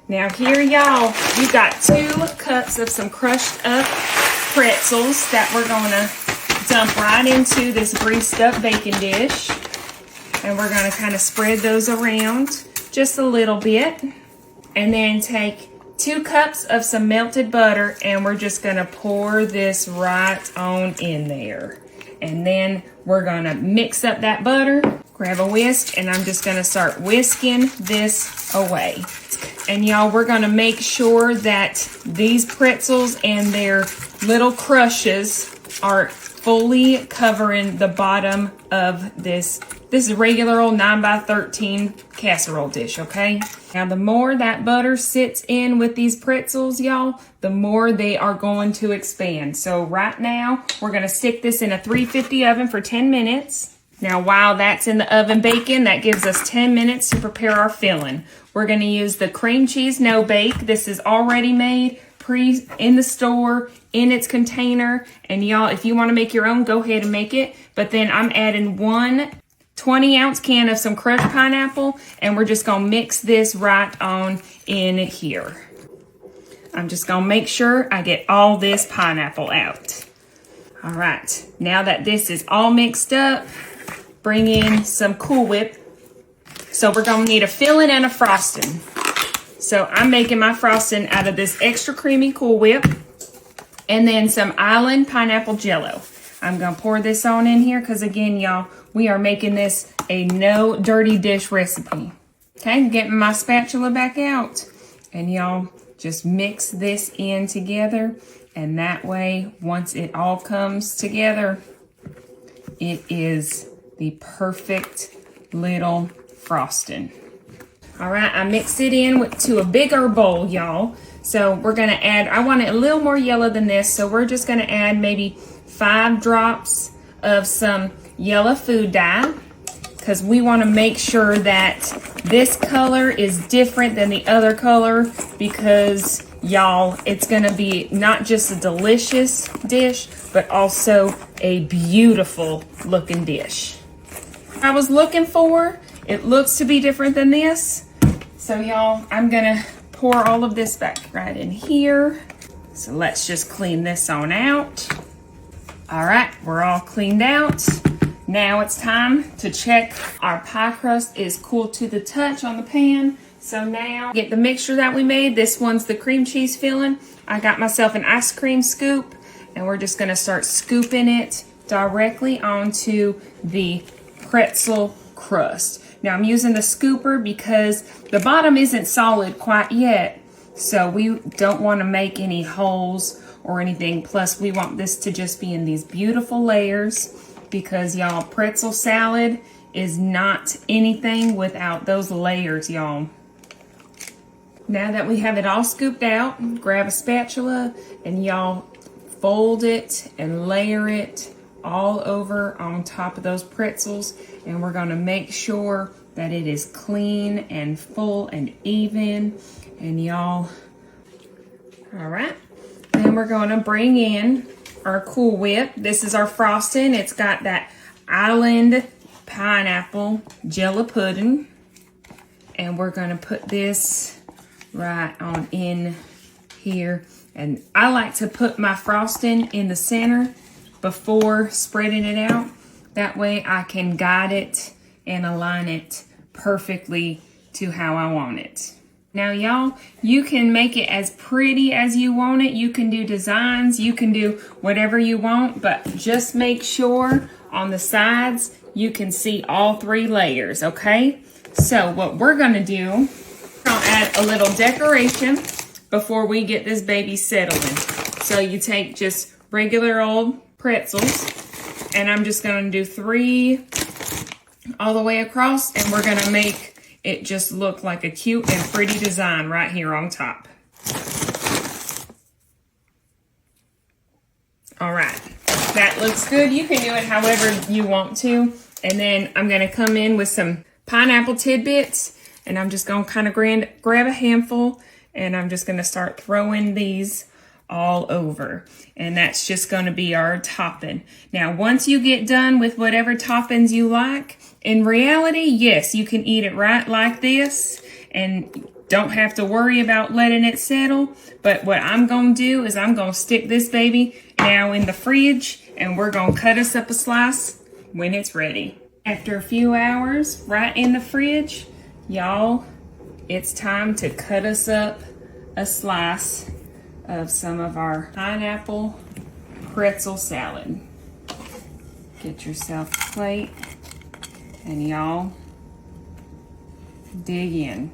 Now here, y'all, you got 2 cups of some crushed up pretzels that we're gonna dump right into this greased up baking dish. And we're gonna kind of spread those around just a little bit. And then take 2 cups of some melted butter and we're just gonna pour this right on in there. And then we're gonna mix up that butter, grab a whisk, and I'm just gonna start whisking this away. And y'all, we're gonna make sure that these pretzels and their little crushes are fully covering the bottom of this. This is a regular old 9x13 casserole dish, okay? Now, the more that butter sits in with these pretzels, y'all, the more they are going to expand. So right now, we're gonna stick this in a 350 oven for 10 minutes. Now, while that's in the oven baking, that gives us 10 minutes to prepare our filling. We're gonna use the cream cheese no-bake. This is already made, in the store, in its container. And y'all, if you wanna make your own, go ahead and make it. But then I'm adding 1 20-ounce can of some crushed pineapple, and we're just gonna mix this right on in here. I'm just gonna make sure I get all this pineapple out. All right, now that this is all mixed up, bring in some Cool Whip. So we're gonna need a filling and a frosting. So I'm making my frosting out of this extra creamy Cool Whip and then some Island pineapple jell-o. I'm gonna pour this on in here because again, y'all, we are making this a no dirty dish recipe. Okay, getting my spatula back out. And y'all just mix this in together. And that way, once it all comes together, it is the perfect little frosting. All right, I mixed it in to a bigger bowl, y'all. So we're gonna add, I want it a little more yellow than this, so we're just gonna add maybe 5 drops of some yellow food dye, because we want to make sure that this color is different than the other color, because y'all, it's going to be not just a delicious dish, but also a beautiful looking dish. I was looking for, it looks to be different than this. So y'all, I'm going to pour all of this back right in here. So let's just clean this on out. All right, we're all cleaned out. Now it's time to check our pie crust is cool to the touch on the pan. So now get the mixture that we made. This one's the cream cheese filling. I got myself an ice cream scoop and we're just gonna start scooping it directly onto the pretzel crust. Now I'm using the scooper because the bottom isn't solid quite yet. So we don't wanna make any holes or anything. Plus we want this to just be in these beautiful layers, because y'all, pretzel salad is not anything without those layers, y'all. Now that we have it all scooped out, grab a spatula and y'all fold it and layer it all over on top of those pretzels. And we're gonna make sure that it is clean and full and even. And y'all, all right. Then we're gonna bring in our Cool Whip. This is our frosting. It's got that Island pineapple jello pudding. And we're gonna put this right on in here. And I like to put my frosting in the center before spreading it out. That way I can guide it and align it perfectly to how I want it. Now y'all, you can make it as pretty as you want it. You can do designs, you can do whatever you want, but just make sure on the sides you can see all 3 layers, okay? So what we're gonna do, I'll add a little decoration before we get this baby settling. So you take just regular old pretzels, and I'm just gonna do 3 all the way across, and we're gonna make it just look like a cute and pretty design right here on top. All right, that looks good. You can do it however you want to. And then I'm gonna come in with some pineapple tidbits, and I'm just gonna kind of grab a handful, and I'm just gonna start throwing these all over. And that's just gonna be our topping. Now, once you get done with whatever toppings you like, in reality, yes, you can eat it right like this, and don't have to worry about letting it settle. But what I'm going to do is I'm going to stick this baby now in the fridge, and we're going to cut us up a slice when it's ready. After a few hours right in the fridge, y'all, it's time to cut us up a slice of some of our pineapple pretzel salad. Get yourself a plate, and y'all, dig in.